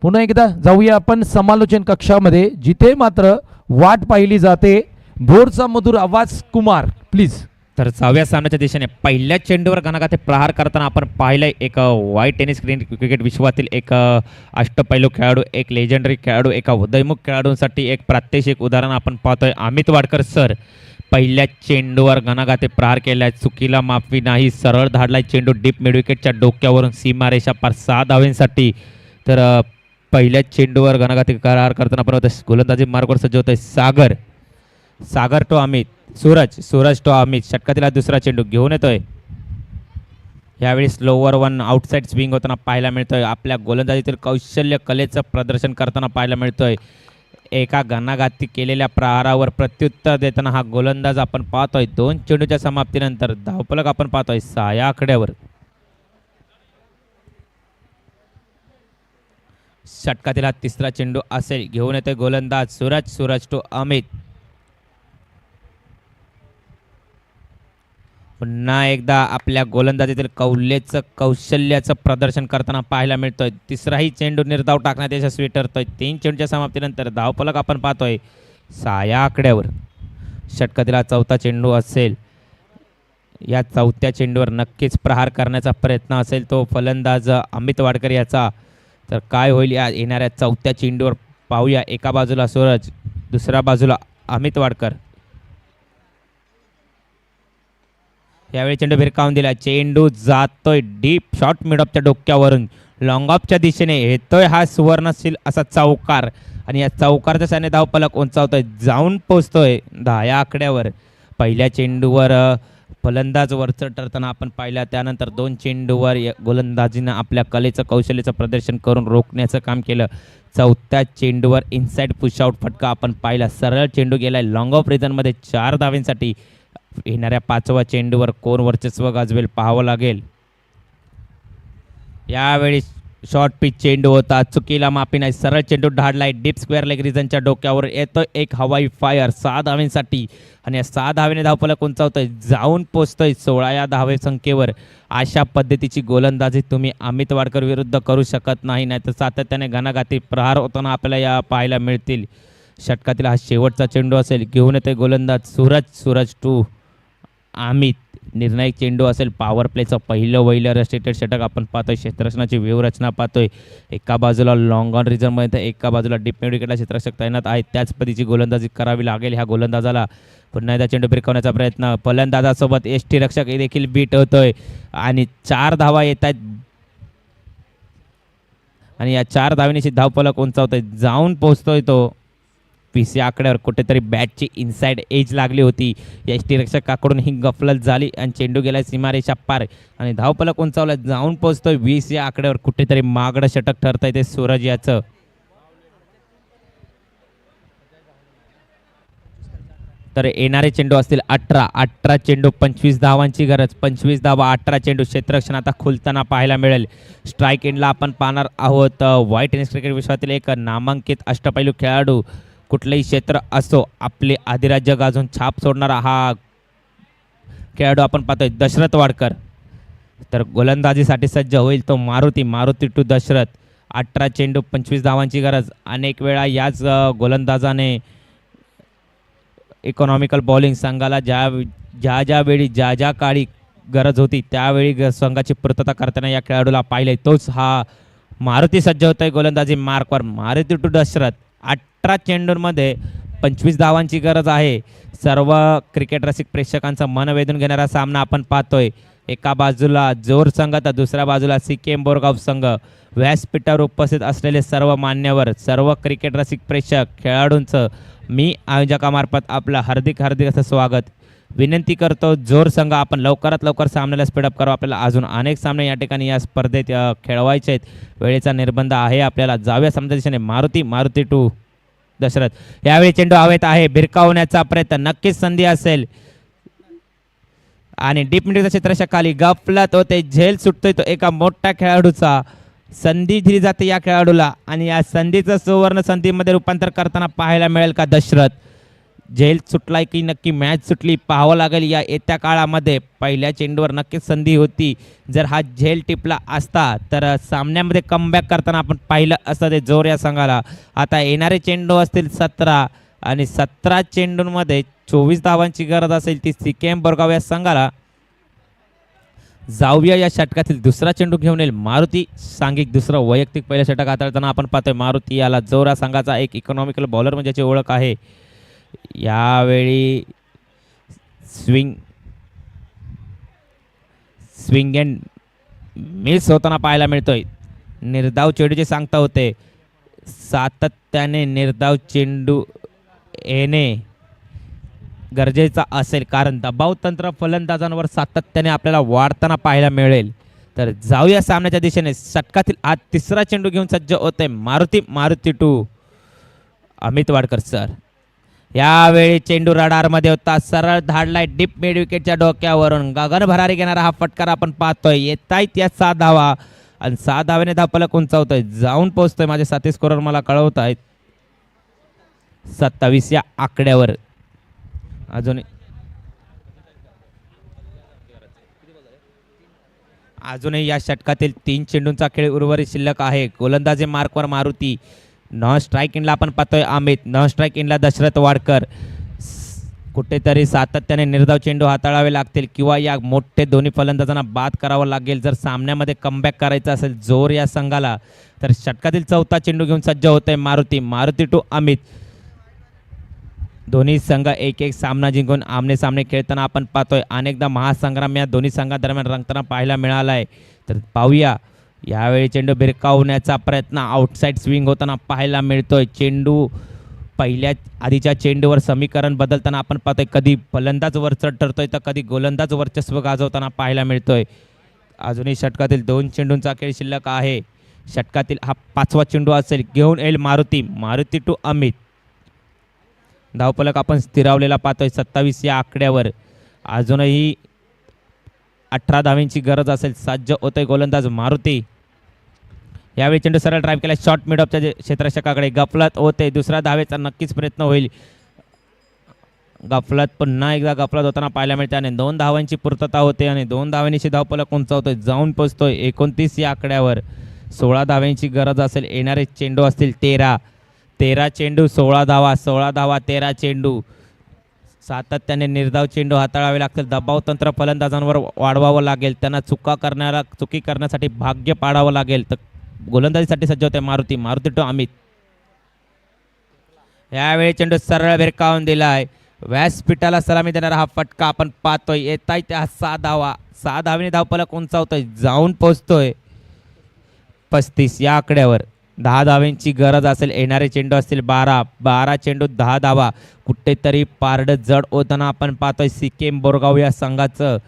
पुन्हा एकदा जाऊया आपण समालोचन कक्षामध्ये, जिथे मात्र वाट पाहिली जाते भोरचा मधुर आवाज. कुमार प्लीज.
तर 6व्या सामन्याच्या दिशेने पहिल्या चेंडूवर घणाघाती प्रहार करताना आपण पाहिलंय एक वाईट टेनिस क्रिकेट विश्वातील एक अष्टपैलू खेळाडू, एक लेजेंडरी खेळाडू, एका उदयमुख खेळाडूंसाठी एक प्रात्यक्षिक उदाहरण आपण पाहतोय. अमित वाडकर सर पहिल्या चेंडूवर घणाघाती प्रहार केलाय. चुकीला माफी नाही. सरळ धाडलाय चेंडू डीप मिडविकेटच्या डोक्यावरून सीमारेषा पार 6 धावांसाठी. तर पहिल्या चेंडूवर घणाघाती प्रहार करताना आपण गोलंदाजी मार्गावर सज्ज होतोय सागर टू अमित. सूरज टू अमित. षटकातील दुसरा चेंडू घेऊन येतोय. यावेळी स्लोवर 1 आउटसाईड स्विंग होताना पाहायला मिळतोय. आपल्या गोलंदाजीतील कौशल्य कलेचं प्रदर्शन करताना पाहायला मिळतोय. एका घणाघाती केलेल्या प्रहारावर प्रत्युत्तर देताना हा गोलंदाज आपण पाहतोय. 2 चेंडूच्या समाप्तीनंतर धावफलक आपण पाहतोय 6 या आकड्यावर. षटकातील हा तिसरा चेंडू असेल. घेऊन येतोय गोलंदाज सूरज टू अमित. पुन्हा एकदा आपल्या गोलंदाजीतील कौशल्याचं प्रदर्शन करताना पाहायला मिळतोय. तिसराही चेंडू निर्धाव टाकण्यात यशस्वी ठरतोय. 3 चेंडूच्या समाप्तीनंतर धावफलक आपण पाहतोय 6 या आकड्यावर. षटकातील हा चौथा चेंडू असेल. या चौथ्या चेंडूवर नक्कीच प्रहार करण्याचा प्रयत्न असेल तो फलंदाज अमित वाडकर याचा. तर काय होईल या येणाऱ्या चौथ्या चेंडूवर पाहूया. एका बाजूला सूरज, दुसऱ्या बाजूला अमित वाडकर. यावेळी चेंडू भिरकावून दिला. चेंडू जातोय डीप शॉर्ट मिड ऑफच्या डोक्यावरून लॉंग ऑफच्या दिशेने येतोय हा सुवर्णशील असा चौकार आणि या चौकारच्या साने धावफलक उंचावतोय. जाऊन पोचतोय 10 या आकड्यावर. पहिल्या चेंडूवर फलंदाज वरचढ ठरताना आपण पाहिला. त्यानंतर 2 चेंडूवर गोलंदाजीनं आपल्या कलेचं कौशल्याचं प्रदर्शन करून रोखण्याचं काम केलं. चौथ्या चेंडूवर इनसाइड पुशआउट फटका आपण पाहिला. सरळ चेंडू गेलाय लॉंग ऑफ रिजनमध्ये 4 धावांसाठी. येणाऱ्या 5व्या चेंडूवर कोण वर्चस्व गाजवेल पाहावं लागेल. यावेळी शॉर्ट पिच चेंडू होता. चुकीला माफी नाही. सरळ चेंडू ढाडलाय डीप स्क्वेअर लेग रिजनच्या डोक्यावर. येतोय एक हवाई फायर 6 धावांसाठी आणि या 6 धावेने धावफलक उंचावतोय. जाऊन पोचतोय 16 या धावे संख्येवर. अशा पद्धतीची गोलंदाजी तुम्ही अमित वाडकर विरुद्ध करू शकत नाही. नाहीतर सातत्याने घणाघाती प्रहार होताना आपल्याला या पाहायला मिळतील. षटकातील हा शेवटचा चेंडू असेल. घेऊन येतोय गोलंदाज सूरज टू अमित. निर्णायक चेंडू असेल. पॉवर प्लेचं पहिलं रेस्ट्रिक्टेड षटक आपण पाहतोय. क्षेत्ररचनाची व्यूहरचना पाहतोय. एका बाजूला लॉंग ऑन रिझनमध्ये, एका बाजूला डीप मिड विकेटला क्षेत्ररक्षक तैनात आहेत. त्याच पद्धतीची गोलंदाजी करावी लागेल ह्या गोलंदाजाला. पुन्हा एकदा चेंडू भिरकवण्याचा प्रयत्न. फलंदाजासोबत एसटी रक्षक देखील बीट होतोय आणि 4 धावा येत आहेत आणि या 4 धावेनीची धावफलक उंचावतोय. जाऊन पोहोचतोय तो 36 या आकड्यावर कुठेतरी बॅटची इनसाइड एज लागली होती. यष्टीरक्षकाकडून ही गफलत झाली आणि चेंडू गेला सीमारेषा पार आणि धावफलक उंचावला जाऊन पोहोचतोय 20 या आकड्यावर. कुठेतरी मागडं षटक ठरतंय ते सूरज याचं. तर येणारे चेंडू असतील 18 चेंडू 25 धावांची गरज. 25 धावा 18 चेंडू. क्षेत्ररक्षण आता खुलताना पाहायला मिळेल. स्ट्राईक एंडला आपण पाहणार आहोत व्हाईट टेनिस क्रिकेट विश्वातील एक नामांकित अष्टपैलू खेळाडू. कुठलंही क्षेत्र असो आपले अधिराज्य गाजून छाप सोडणारा हा खेळाडू आपण पाहतोय दशरथ वाडकर. तर गोलंदाजीसाठी सज्ज होईल तो मारुती टू दशरथ. 18 चेंडू 25 धावांची गरज. अनेक वेळा याच गोलंदाजाने इकॉनॉमिकल बॉलिंग संघाला ज्या वेळी ज्या काळी गरज होती त्यावेळी संघाची पूर्तता करताना या खेळाडूला पाहिले. तोच हा मारुती सज्ज होत आहे गोलंदाजी मार्कवर. मारुती टू दशरथ. 18 चेंडूंमध्ये 25 धावांची गरज आहे. सर्व क्रिकेट रसिक प्रेक्षकांचं मन वेधून घेणारा सामना आपण पाहतोय. एका बाजूला जोर संघ तर दुसऱ्या बाजूला CKM बोरगाव संघ. व्यासपीठावर उपस्थित असलेले सर्व मान्यवर, सर्व क्रिकेट रसिक प्रेक्षक खेळाडूंचं मी आयोजकामार्फत आपलं हार्दिक असं स्वागत. विनंती करतो जोर संघ आपण लवकरात लवकर सामन्याला स्पीडअप करावं. आपल्याला अजून अनेक सामने या ठिकाणी या स्पर्धेत खेळवायचे आहेत. वेळेचा निर्बंध आहे आपल्याला. जाऊया सामन्या दिशेने. मारुती टू दशरथ. यावेळी चेंडू हवेत आहे. भिरकावण्याचा प्रयत्न. नक्कीच संधी असेल आणि डीप मिडच्या क्षेत्ररक्षकाखाली गफलत होते. झेल सुटतोय तो एका मोठ्या खेळाडूचा. संधी दिली जाते या खेळाडूला आणि या संधीचं सुवर्ण संधीमध्ये रूपांतर करताना पाहायला मिळेल का दशरथ. झेल सुटलाय की नक्की मॅच सुटली पाहावं लागेल या येत्या काळामध्ये. पहिल्या चेंडूवर नक्कीच संधी होती. जर हा झेल टिपला असता तर सामन्यामध्ये कमबॅक करताना आपण पाहिलं असतं ते जोर या संघाला. आता येणारे चेंडू असतील 17 आणि 17 चेंडूंमध्ये 24 धावांची गरज असेल ती CKM बोरगाव या संघाला. जाऊया या षटकातील दुसरा चेंडू घेऊन येईल मारुती. सांघिक दुसरं वैयक्तिक पहिलं षटक हाताळताना आपण पाहतोय मारुती याला जोरा संघाचा एक इकॉनॉमिकल बॉलर म्हणजे याची ओळख आहे. यावेळी स्विंग अँड मिस होताना पाहायला मिळतोय. निर्धाव चेंडूचे सांगता होते. सातत्याने निर्धाव चेंडू येणे गरजेचा असेल कारण दबाव तंत्र फलंदाजांवर सातत्याने आपल्याला वाढताना पाहायला मिळेल. तर जाऊया सामन्याच्या दिशेने. षटकातील आज तिसरा चेंडू घेऊन सज्ज होते मारुती टू अमित वाडकर सर. यावेळी चेंडू रडारमध्ये होता. सरळ धाडलाय डीप मिड विकेटच्या डोक्यावरून. गगन भरारी घेणारा हा फटकार आपण पाहतोय. येतायत या 6 धावा आणि 6 धावेने धावफलक उंचावतोय. जाऊन पोहोचतोय. माझे साथी स्कोरर मला कळवत आहेत 27 या आकड्यावर. अजूनही या षटकातील 3 चेंडूंचा खेळ उर्वरित शिल्लक आहे. गोलंदाजी मार्कवर मारुती. नॉन स्ट्राईक इनला आपण पाहतोय अमित. नॉन स्ट्राईक इनला दशरथ वाडकर. कुठेतरी सातत्याने निर्धाव चेंडू हाताळावे लागतील किंवा या मोठे दोन्ही फलंदाजांना बाद करावं लागेल जर सामन्यामध्ये कमबॅक करायचं असेल जोर या संघाला. तर षटकातील 4था चेंडू घेऊन सज्ज होतोय मारुती टू अमित. दोन्ही संघ एक सामना जिंकून आमने सामने खेळताना आपण पाहतोय. अनेकदा महासंग्राम या दोन्ही संघादरम्यान रंगताना पाहायला मिळाला आहे. तर पाहूया यावेळी चेंडू भिरकावण्याचा प्रयत्न आउटसाईड स्विंग होताना पाहायला मिळतोय. चेंडू पहिल्या आधीच्या चेंडूवर समीकरण बदलताना आपण पाहतोय. कधी फलंदाज वरचढ ठरतोय तर कधी गोलंदाज वर्चस्व गाजवताना पाहायला मिळतोय. अजूनही षटकातील 2 चेंडूंचा खेळ शिल्लक आहे. षटकातील हा 5वा चेंडू असेल. घेऊन येईल मारुती टू अमित. धावफलक आपण स्थिरावलेला पाहतोय 27 या आकड्यावर. अजूनही 18 धावांची गरज असेल. सज्ज होतोय गोलंदाज मारुती. यावेळी चेंडू सरळ ड्राईव्ह केला शॉर्ट मिड ऑफच्या क्षेत्ररक्षकाकडे. गफलत होते. दुसऱ्या धावेचा नक्कीच प्रयत्न होईल. गफलत पुन्हा एकदा गफलत होताना पाहायला मिळते आणि 2 धावांची पूर्तता होते आणि 2 धावांनीशी धावफलक उंचावतोय. जाऊन पोचतोय 29 या आकड्यावर. 16 धावांची गरज असेल. येणारे चेंडू असतील 13 चेंडू 16 धावा. 13 चेंडू. सातत्याने निर्धाव चेंडू हाताळावे लागतील. दबाव तंत्र फलंदाजांवर वाढवावं लागेल. त्यांना चुकी करण्यासाठी भाग्य पाडावं लागेल. तर गोलंदाजीसाठी सज्ज होते मारुती टू अमित. यावेळी चेंडू सरळ भिरकावून दिलाय. व्यासपीठाला सलामी देणारा हा फटका आपण पाहतोय. येताय त्या 6 धावा. 6 धावेने धावफलक उंचावतोय. जाऊन पोचतोय 35 या आकड्यावर. 10 धावांची गरज असेल. येणारे चेंडू असतील 12 चेंडू 10 धावा. कुठेतरी पारडं जड होताना आपण पाहतोय सिक्कीम बोरगाव या संघाचं.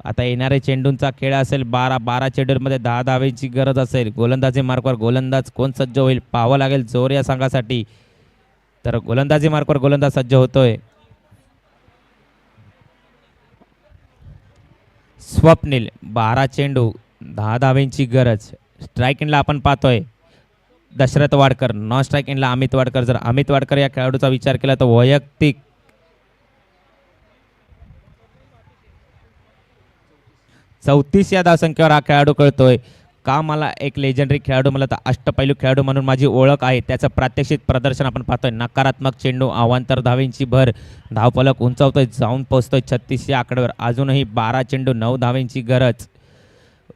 आता येणारे चेंडूंचा खेळ असेल 12 चेंडूंमध्ये 10 धावेची गरज असेल. गोलंदाजी मार्कवर गोलंदाज कोण सज्ज होईल पाहावं लागेल जोर या संघासाठी. तर गोलंदाजी मार्कवर गोलंदाज सज्ज होतोय. स्वप्नील 12 चेंडू 10 धावेंची गरज. स्ट्राईक इनला आपण पाहतोय दशरथ वाडकर, नॉन स्ट्राईक इनला अमित वाडकर. जर अमित वाडकर या खेळाडूचा विचार केला तर वैयक्तिक 34 या धावसंख्येवर हा खेळाडू कळतोय. का मला एक लेजंडरी खेळाडू मला तर अष्टपैलू खेळाडू म्हणून माझी ओळख आहे. त्याचं प्रात्यक्षिक प्रदर्शन आपण पाहतोय. नकारात्मक चेंडू अवांतर धावेंची भर. धावफलक उंचावतोय जाऊन पोहोचतोय 36 या आकड्यावर. अजूनही 12 चेंडू 9 धावेंची गरज.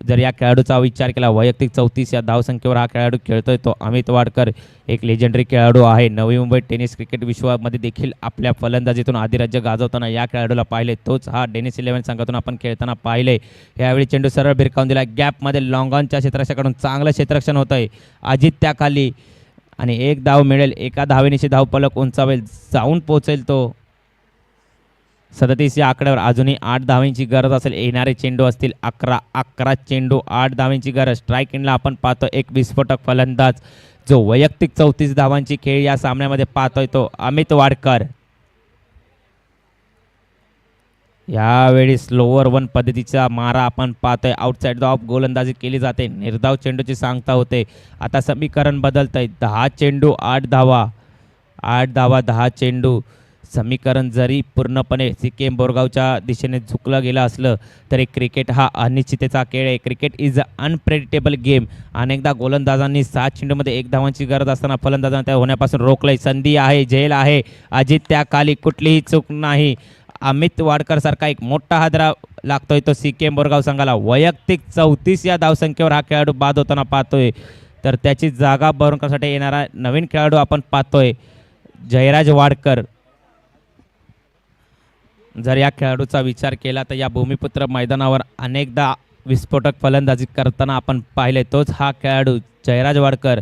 जर या खेळाडूचा विचार केला वैयक्तिक 34 या धावसंख्येवर हा खेळाडू खेळतोय तो अमित वाडकर एक लेजंडरी खेळाडू आहे. नवी मुंबई टेनिस क्रिकेट विश्वामध्ये देखील आपल्या फलंदाजीतून आदिराज्य गाजवताना या खेळाडूला पाहिले. तोच हा डेनिस 11 संघातून आपण खेळताना पाहिले. यावेळी चेंडू सरळ भिरकावून दिला गॅपमध्ये. लॉंगॉनच्या क्षेत्ररक्षकाकडून चांगलं क्षेत्ररक्षण होत आहे. अजित त्याखाली आणि एक धाव मिळेल. एका धावेनिशी धावफलक उंचावेल जाऊन पोहोचेल तो 37 या आकड्यावर. अजूनही 8 धावेंची गरज असेल. येणारे चेंडू असतील 11 चेंडू 8 धावेंची गरज. स्ट्राईक इनला आपण पाहतो एक विस्फोटक फलंदाज जो वैयक्तिक 34 धावांची खेळ या सामन्यामध्ये पाहतोय तो अमित वाडकर. यावेळी स्लोअर वन पद्धतीचा मारा आपण पाहतोय. आउटसाइड द ऑफ गोलंदाजी केली जाते. निर्धाव चेंडूची सांगता होते. आता समीकरण बदलतंय. 10 चेंडू 8 धावा. 8 धावा 10 चेंडू. समीकरण जरी पूर्णपणे सिक्कीम बोरगावच्या दिशेने झुकलं गेलं असलं तरी क्रिकेट हा अनिश्चिततेचा खेळ आहे. Cricket is a unpredictable game. अनेकदा गोलंदाजांनी 7 चेंडूमध्ये 1 धावांची गरज असताना फलंदाजांना त्या होण्यापासून रोखलंय. संधी आहे, झेल आहे. अजित त्याखाली कुठलीही चूक नाही. अमित वाडकर सारखा एक मोठा हादरा लागतोय तो सिक्कीम बोरगाव संघाला. वैयक्तिक 34 या धावसंख्येवर हा खेळाडू बाद होताना पाहतोय. तर त्याची जागा भरून करण्यासाठी येणारा नवीन खेळाडू आपण पाहतोय जयराज वाडकर. जर या खेळाडूचा विचार केला तर या भूमिपुत्र मैदानावर अनेकदा विस्फोटक फलंदाजी करताना आपण पाहिले. तोच हा खेळाडू जयराज वाडकर.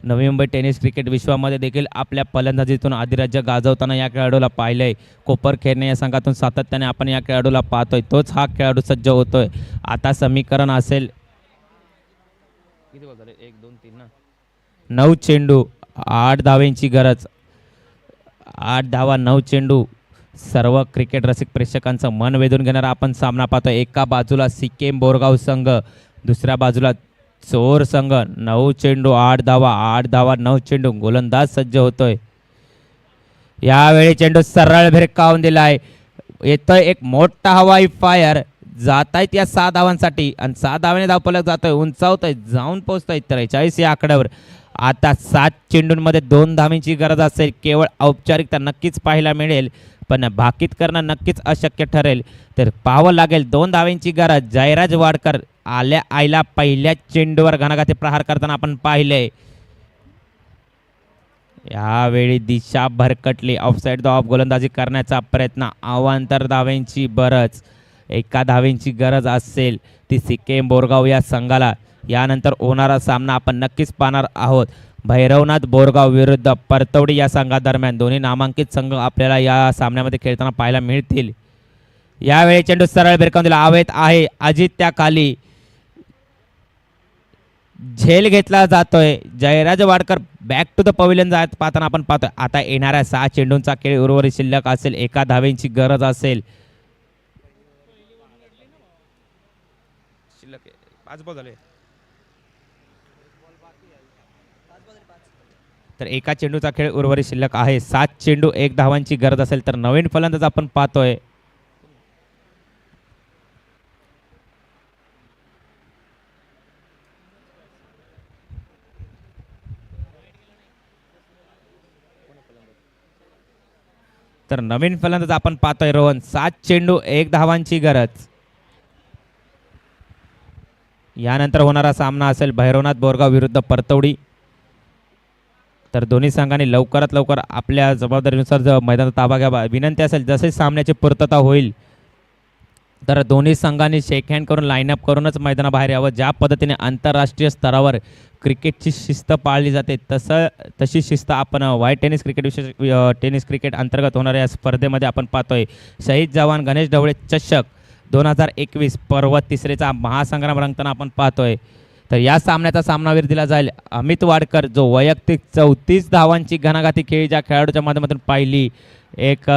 नवी मुंबई टेनिस क्रिकेट विश्वामध्ये देखील आपल्या फलंदाजीतून अधिराज्य गाजवताना या खेळाडूला पाहिलंय. कोपर खेळणे या संघातून सातत्याने आपण या खेळाडूला पाहतोय. तोच हा खेळाडू सज्ज होतोय. आता समीकरण असेल 9 चेंडू 8 धावेंची गरज. 8 धावा 9 चेंडू. सर्व क्रिकेट रसिक प्रेक्षकांचं मन वेधून घेणारा आपण सामना पाहतोय. एका बाजूला सिक्कीम बोरगाव संघ, दुसऱ्या बाजूला चोर संघ. 9 चेंडू 8 धावा. 8 धावा 9 चेंडू. गोलंदाज सज्ज होतोय. यावेळी चेंडू सरळ भिरकावून दिलाय. येतोय एक मोठा हवाई फायर. जात आहेत या 6 धावांसाठी आणि 6 धावाने धावफलक जातोय उंचावतोय जाऊन पोहोचतोय 43 या आकड्यावर. आता 7 चेंडूंमध्ये 2 धावांची गरज असेल. केवळ औपचारिकता नक्कीच पाहायला मिळेल पण भाकीत करणं नक्कीच अशक्य ठरेल. तर पाहावं लागेल 2 धावांची गरज. जयराज वाडकर आईला पहिल्या चेंडूवर घणाघाती प्रहार करताना आपण पाहिले. यावेळी दिशा भरकटली. ऑफसाईड द ऑफ गोलंदाजी करण्याचा प्रयत्न. अवांतर धावेंची बरच. 1 धावेंची गरज असेल ती सिक्कीम बोरगाव या संघाला. यानंतर होणारा सामना आपण नक्कीच पाहणार आहोत. भैरवनाथ बोरगाव विरुद्ध परतवडी या संघादरम्यान. दोन्ही नामांकित संघ आपल्याला या सामन्यामध्ये खेळताना पाहायला मिळतील. यावेळी चेंडू सरळ भिरकावून दिला. आवेत आहे अजित त्याखाली. झेल घेतला जातोय. Jayraj Wadkar back to the pavilion जात पाहताना आपण पाहतोय. आता येणाऱ्या 6 चेंडूंचा खेळ उर्वरित शिल्लक असेल. 1 धावेंची गरज असेल. शिल्लक 5 बॉल झाले. तर 1 चेंडूचा खेळ उर्वरित शिल्लक आहे. 7 चेंडू 1 धावांची गरज असेल. तर नवीन फलंदाज आपण पाहतोय रोहन. 7 चेंडू 1 धावांची गरज. यानंतर होणारा सामना असेल भैरवनाथ बोरगाव विरुद्ध परतवडी. तर दोन्ही संघांनी लवकरात लवकर आपल्या जबाबदारीनुसार मैदानाचा ताबा घ्यावा. विनंती असेल जसे सामन्याची पूर्तता होईल तर दोन्ही संघांनी शेक हँड करून लाईनअप करूनच मैदानाबाहेर यावं. ज्या पद्धतीने आंतरराष्ट्रीय स्तरावर क्रिकेटची शिस्त पाळली जाते तशी शिस्त आपण white tennis cricket tennis cricket अंतर्गत होणाऱ्या या स्पर्धेमध्ये आपण पाहतोय. शहीद जवान गणेश ढवळे चषक 2021 पर्व तिसरेचा महासंग्राम रंगताना आपण पाहतोय. तर या सामन्याचा सामनावीर दिला जाईल अमित वाडकर, जो वैयक्तिक 34 धावांची घणाघाती खेळी ज्या खेळाडूच्या माध्यमातून पाहिली. एक